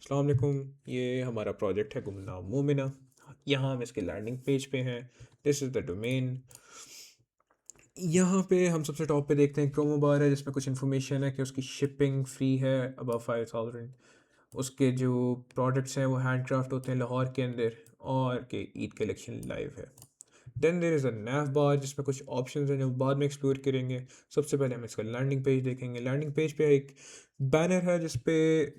अस्सलाम वालेकुम। ये हमारा प्रोजेक्ट है गुमनाम मोमिना। यहाँ हम इसके लैंडिंग पेज पे हैं। This is the domain. यहाँ पे हम सबसे टॉप पे देखते हैं प्रोमो बार है जिसमें कुछ इन्फॉर्मेशन है कि उसकी शिपिंग फ्री है अबव 5000। उसके जो प्रोडक्ट्स हैं वो हैंडक्राफ्ट होते हैं लाहौर के अंदर, और के ईद कलेक्शन लाइव है। देन देर इज़ अ नैव बार जिसमें कुछ ऑप्शंस हैं जो बाद में एक्सप्लोर करेंगे। सबसे पहले हम इसका लैंडिंग पेज देखेंगे। लैंडिंग पेज पे एक बैनर है जिस पे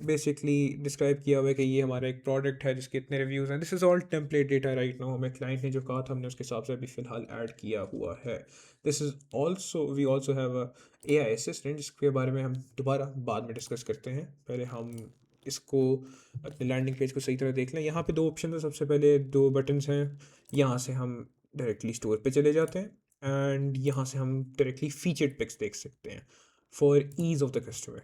बेसिकली डिस्क्राइब किया हुआ है कि ये हमारा एक प्रोडक्ट है जिसके इतने रिव्यूज़ हैं। This is all template data right now. हमें क्लाइंट ने जो कहा था हमने उसके हिसाब से अभी फ़िलहाल ऐड किया हुआ है। This is also we also have a AI assistant जिसके बारे में हम दोबारा बाद में डिस्कस करते हैं। पहले हम इसको अपने लैंडिंग पेज को सही तरह देख लें। यहाँ पे दो ऑप्शन है। सबसे पहले दो बटन्स हैं। यहाँ से हम डायरेक्टली स्टोर पे चले जाते हैं एंड यहाँ से हम डायरेक्टली फीचर्ड पिक्स देख सकते हैं for ease of the customer.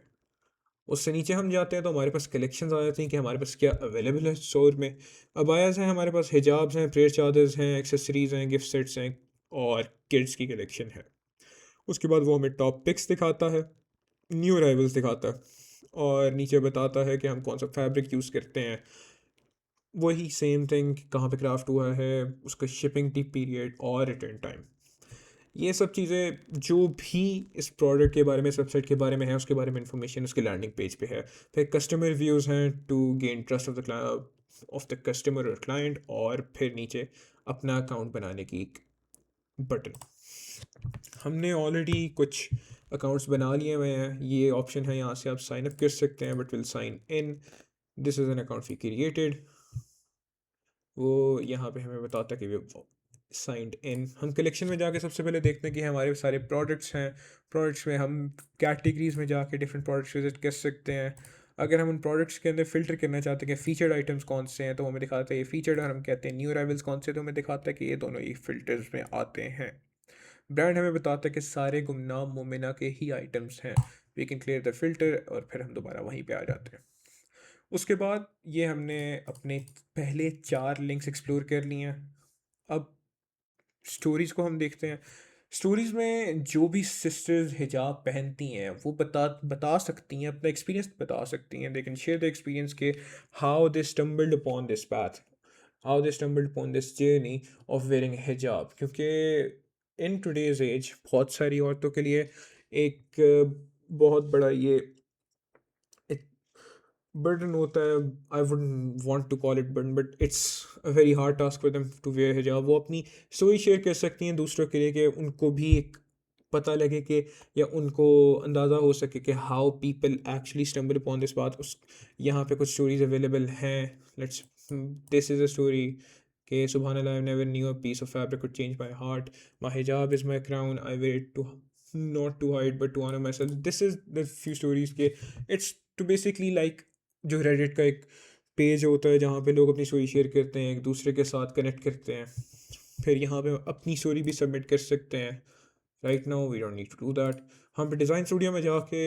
उससे नीचे हम जाते हैं तो हमारे पास कलेक्शंस आ जाती हैं कि हमारे पास क्या अवेलेबल है स्टोर में। अबायाज़ हैं, हमारे पास हिजाब्स हैं, प्रेयर चादर्स हैं, एक्सेसरीज़ हैं, गिफ्ट सेट्स हैं, और किड्स की कलेक्शन है। उसके बाद वो हमें टॉप पिक्स दिखाता है, न्यू अराइवल्स दिखाता है, और नीचे बताता है कि हम कौन सा फैब्रिक यूज़ करते हैं। वही सेम थिंग, कहाँ पे क्राफ्ट हुआ है, उसका शिपिंग टी पीरियड और रिटर्न टाइम। ये सब चीज़ें जो भी इस प्रोडक्ट के बारे में, इस वेबसाइट के बारे में है, उसके बारे में इंफॉर्मेशन उसके लैंडिंग पेज पे है। फिर कस्टमर रिव्यूज़ हैं to gain trust of the customer और क्लाइंट, और फिर नीचे अपना अकाउंट बनाने की एक बटन। हमने ऑलरेडी कुछ अकाउंट्स बना लिए हुए हैं। ये ऑप्शन है, यहाँ से आप साइन अप कर सकते हैं, but will sign in. This is an account we created. वो यहाँ पे हमें बताता है कि वे साइंड इन। हम कलेक्शन में जाके सबसे पहले देखते हैं कि हमारे सारे प्रोडक्ट्स हैं। प्रोडक्ट्स में हम कैटेगरीज में जाके डिफरेंट प्रोडक्ट्स विजिट कर सकते हैं। अगर हम उन प्रोडक्ट्स के अंदर फ़िल्टर करना चाहते हैं कि फ़ीचर्ड आइटम्स कौन से हैं, तो हमें दिखाता है ये फ़ीचर्ड, और हम कहते हैं न्यू अराइवल्स कौन से, तो हमें दिखाता है कि ये दोनों ही फ़िल्टर्स में आते हैं। ब्रांड हमें बताता है कि सारे गुमनाम मोमिना के ही आइटम्स हैं। We can clear the filter, और फिर हम दोबारा वहीं पे आ जाते हैं। उसके बाद ये हमने अपने पहले 4 लिंक्स एक्सप्लोर कर लिए हैं। अब स्टोरीज़ को हम देखते हैं। स्टोरीज़ में जो भी सिस्टर्स हिजाब पहनती हैं वो बता बता सकती हैं, अपना एक्सपीरियंस बता सकती हैं। They can share the experience के how they stumbled upon this path, how they stumbled upon this journey of wearing hijab. क्योंकि इन टुडेज़ एज बहुत सारी औरतों के लिए एक बहुत बड़ा ये एक burden होता है। I wouldn't want to call it burden, but it's a very hard task for them to wear hijab. वो अपनी स्टोरी शेयर कर सकती हैं दूसरों के लिए कि उनको भी एक पता लगे कि, या उनको अंदाज़ा हो सके कि how people actually stumble upon this बात। उस यहाँ पे कुछ स्टोरीज अवेलेबल हैं। Let's this is a story कि सुबहान अल्लाह, I never knew a piece of fabric could change my heart, my hijab is my crown, I wear it to not to hide but to honour myself. This is the few stories के it's to basically like जो Reddit का एक page होता है जहाँ पे लोग अपनी स्टोरी शेयर करते हैं, एक दूसरे के साथ कनेक्ट करते हैं। फिर यहाँ पे अपनी स्टोरी भी सबमिट कर सकते हैं। Right now we don't need to do that. हम पे डिज़ाइन स्टूडियो में जाके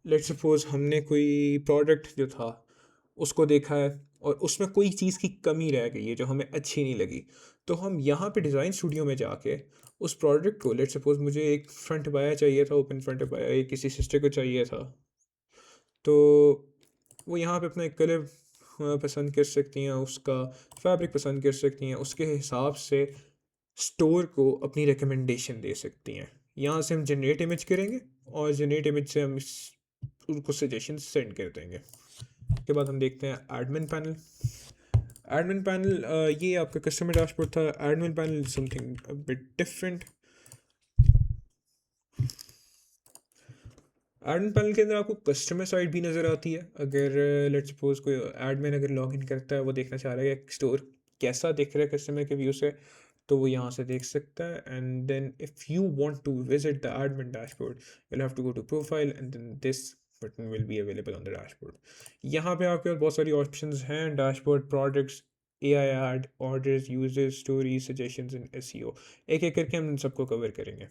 लेट्स सपोज हमने कोई प्रोडक्ट जो था उसको देखा है, और उसमें कोई चीज़ की कमी रह गई है जो हमें अच्छी नहीं लगी, तो हम यहाँ पे डिज़ाइन स्टूडियो में जाके उस प्रोडक्ट को, लेट्स सपोज मुझे एक फ्रंट बाया चाहिए था, ओपन फ्रंट बाया, ये किसी सिस्टर को चाहिए था, तो वो यहाँ पे अपना एक कलर पसंद कर सकती हैं, उसका फैब्रिक पसंद कर सकती हैं, उसके हिसाब से स्टोर को अपनी रिकमेंडेशन दे सकती हैं। यहाँ से हम जनरेट इमेज करेंगे, और जनरेट इमेज से हम उनको सजेशन सेंड कर देंगे। उसके बाद हम देखते हैं एडमिन पैनल। एडमिन पैनल ये आपका कस्टमर डैशबोर्ड था। Admin panel something bit different. Admin panel के अंदर आपको कस्टमर साइड भी नज़र आती है। अगर लेट्स सपोज कोई एडमिन अगर लॉगिन करता है, वो देखना चाह रहा है कि स्टोर कैसा दिख रहा है कस्टमर के व्यू से, तो वो यहाँ से देख सकता है। And then if you want to visit the admin dashboard, you'll have to go to profile and then this button will be available on the dashboard। यहाँ पे आपके पास बहुत सारी ऑप्शंस हैं। Dashboard, products, AI add, orders, users, stories, suggestions and SEO। एक एक करके हम इन सबको कवर करेंगे।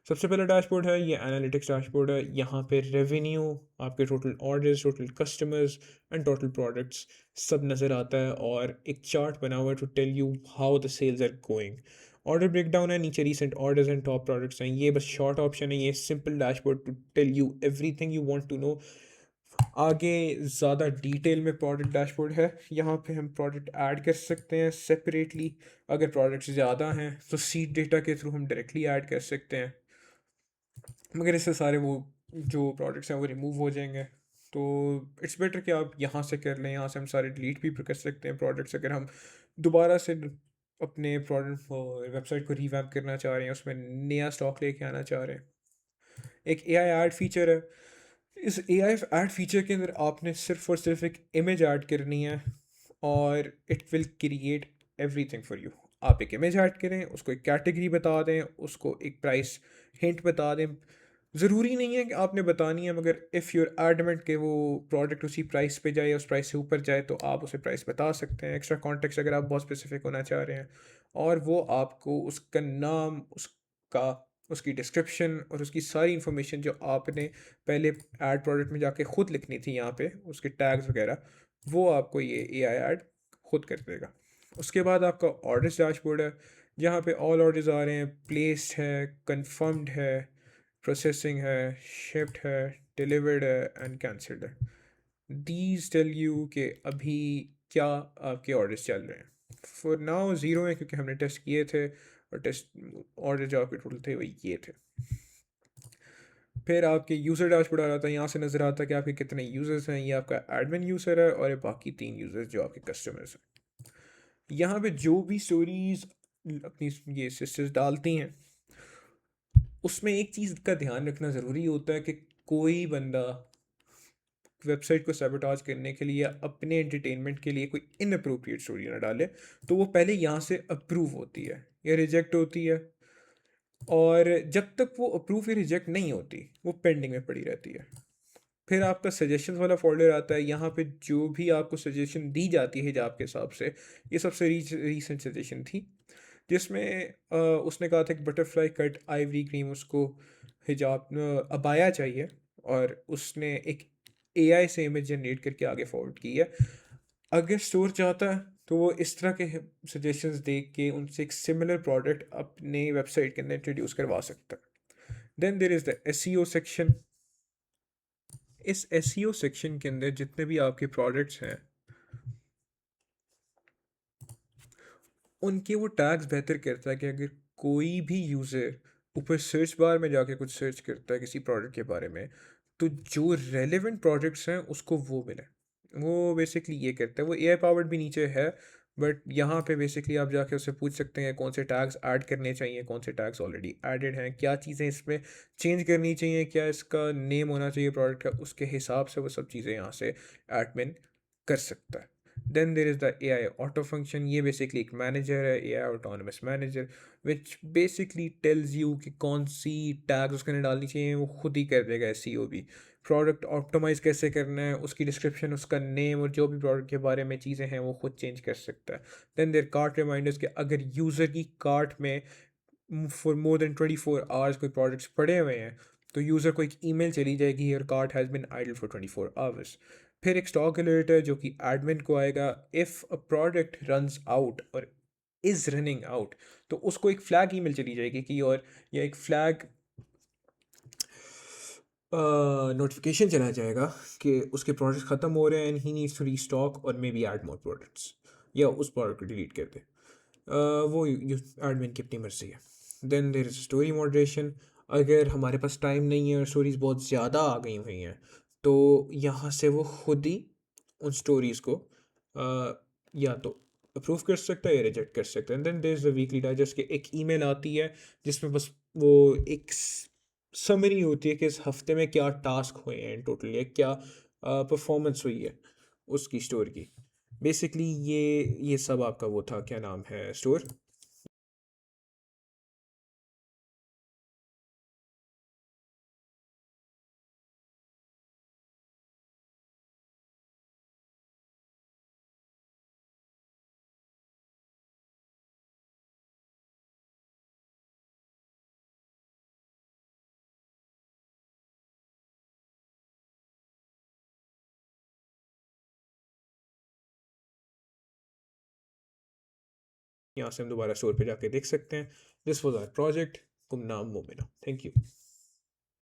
सबसे पहला डैशबोर्ड है ये एनालिटिक्स डैशबोर्ड है। यहाँ पे रेवेन्यू, आपके total orders, total customers and total products सब नज़र आता है, और एक चार्ट बना हुआ है to tell you how the sales are going. Order breakdown है, नीचे recent orders and top products हैं। ये बस शॉर्ट ऑप्शन है, ये simple dashboard to tell you everything you want to know आगे ज़्यादा डिटेल में प्रोडक्ट डैशबोर्ड है, यहाँ पे हम प्रोडक्ट ऐड कर सकते हैं सेपरेटली। अगर प्रोडक्ट्स ज़्यादा हैं तो सीड डेटा के थ्रू हम डायरेक्टली ऐड कर सकते हैं, मगर इससे सारे वो जो प्रोडक्ट्स हैं वो रिमूव हो जाएंगे। तो इट्स बेटर कि आप यहाँ से कर लें, यहाँ से हम सारे डिलीट भी कर सकते हैं प्रोडक्ट्स। अगर हम दोबारा से अपने प्रोडक्ट वेबसाइट को रीवैम्प करना चाह रहे हैं, उसमें नया स्टॉक लेके आना चाह रहे हैं। एक ए आई ऐड फीचर है। इस ए आई ऐड फीचर के अंदर आपने सिर्फ और सिर्फ एक इमेज ऐड करनी है और it will create everything for you. आप एक इमेज ऐड करें, उसको एक कैटेगरी बता दें, उसको एक प्राइस हिंट बता दें। ज़रूरी नहीं है कि आपने बतानी है, मगर इफ़ यूर एडमेंट के वो प्रोडक्ट उसी प्राइस पे जाए या उस प्राइस से ऊपर जाए तो आप उसे प्राइस बता सकते हैं। एक्स्ट्रा कॉन्टेक्स्ट अगर आप बहुत स्पेसिफिक होना चाह रहे हैं, और वो आपको उसका नाम, उसका उसकी डिस्क्रिप्शन और उसकी सारी इन्फॉर्मेशन जो आपने पहले ऐड प्रोडक्ट में जाके खुद लिखनी थी, यहाँ पे उसके टैग्स वगैरह, वो आपको ये ए आई ऐड खुद कर देगा। उसके बाद आपका ऑर्डर्स डैशबोर्ड है, जहाँ पे ऑल ऑर्डर्स आ रहे हैं, प्लेस्ड है, कंफर्म्ड है, प्रोसेसिंग है, शिफ्ट है, डिलीवर्ड है एंड कैंसल्ड है। दीज टेल यू कि अभी क्या आपके ऑर्डर्स चल रहे हैं। फॉर नाउ ज़ीरो है, क्योंकि हमने टेस्ट किए थे और टेस्ट ऑर्डर जो आपके टोटल थे वो ये थे। फिर आपके यूज़र डैशबोर्ड आ रहा था, यहाँ से नज़र आता है कि आपके कितने यूज़र्स हैं। ये आपका एडमिन यूज़र है और ये बाकी 3 यूज़र्स जो आपके कस्टमर्स हैं। यहाँ पे जो भी स्टोरीज अपनी ये सिस्टर्स डालती हैं, उसमें एक चीज़ का ध्यान रखना ज़रूरी होता है कि कोई बंदा वेबसाइट को सैबोटाज करने के लिए या अपने एंटरटेनमेंट के लिए कोई इनअप्रोप्रिएट स्टोरी ना डाले। तो वो पहले यहाँ से अप्रूव होती है या रिजेक्ट होती है, और जब तक वो अप्रूव या रिजेक्ट नहीं होती वो पेंडिंग में पड़ी रहती है। फिर आपका सजेशन वाला फोल्डर आता है, यहाँ पे जो भी आपको सजेशन दी जाती है हिजाब के हिसाब से। ये सबसे रीसेंट सजेशन थी, जिसमें उसने कहा था कि बटरफ्लाई कट आइवरी क्रीम उसको हिजाब अबाया चाहिए, और उसने एक एआई से इमेज जनरेट करके आगे फॉरवर्ड की है। अगर स्टोर चाहता है तो वो इस तरह के सजेशंस देख के उनसे एक सिमिलर प्रोडक्ट अपने वेबसाइट के अंदर इंट्रोड्यूस करवा सकता है। Then there is the SEO section. इस एसईओ सेक्शन के अंदर जितने भी आपके प्रोडक्ट्स हैं, उनके वो टैग्स बेहतर करता है कि अगर कोई भी यूज़र ऊपर सर्च बार में जाके कुछ सर्च करता है किसी प्रोडक्ट के बारे में, तो जो रेलेवेंट प्रोडक्ट्स हैं उसको वो मिले। वो बेसिकली ये करता है। वो एआई पावर्ड भी नीचे है, बट यहाँ पे बेसिकली आप जाके उससे पूछ सकते हैं कौन से टैग्स ऐड करने चाहिए, कौन से टैग्स ऑलरेडी एडेड हैं, क्या चीज़ें इसमें चेंज करनी चाहिए, क्या इसका नेम होना चाहिए प्रोडक्ट का। उसके हिसाब से वो सब चीज़ें यहाँ से एडमिन कर सकता है। Then there is the A I auto function. ये बेसिकली एक मैनेजर है, A I autonomous manager, which basically tells you कि कौन सी टैग्स उसके अंदर डालनी चाहिए। वो खुद ही कर देगा। एस भी प्रोडक्ट ऑप्टिमाइज कैसे करना है, उसकी डिस्क्रिप्शन, उसका नेम और जो भी प्रोडक्ट के बारे में चीज़ें हैं वो खुद चेंज कर सकता है। देन देर कार्ट रिमाइंडर्स के अगर यूज़र की कार्ट में फॉर मोर देन 24 आवर्स कोई प्रोडक्ट्स पड़े हुए हैं, तो यूज़र को एक ईमेल चली जाएगी, your cart has been idle for 24 hours. फिर एक स्टॉक अलर्ट है जो कि एडमिन को आएगा। If a product runs out और इज़ रनिंग आउट, तो उसको एक फ्लैग ईमेल चली जाएगी कि, और या एक फ्लैग नोटिफिकेशन चला जाएगा कि उसके प्रोडक्ट्स ख़त्म हो रहे हैं and he needs to restock और maybe add more products, या उस प्रोडक्ट को डिलीट कर दे। वो एडमिन की अपनी मर्जी है। Then there is story moderation. अगर हमारे पास टाइम नहीं है और स्टोरीज़ बहुत ज़्यादा आ गई हुई हैं, तो यहाँ से वो खुद ही उन स्टोरीज़ को या तो अप्रूव कर सकता है या रिजेक्ट कर सकता है। Then there is the weekly digest के एक ईमेल आती है जिसमें बस वो एक समरी होती है कि इस हफ्ते में क्या टास्क हुए हैं टोटल, या क्या परफॉर्मेंस हुई है उसकी स्टोर की। बेसिकली ये सब आपका वो था, क्या नाम है, स्टोर। यहाँ से हम दोबारा स्टोर पे जाके देख सकते हैं। दिस वॉज आवर प्रोजेक्ट गुमनाम मोमिना। Thank you.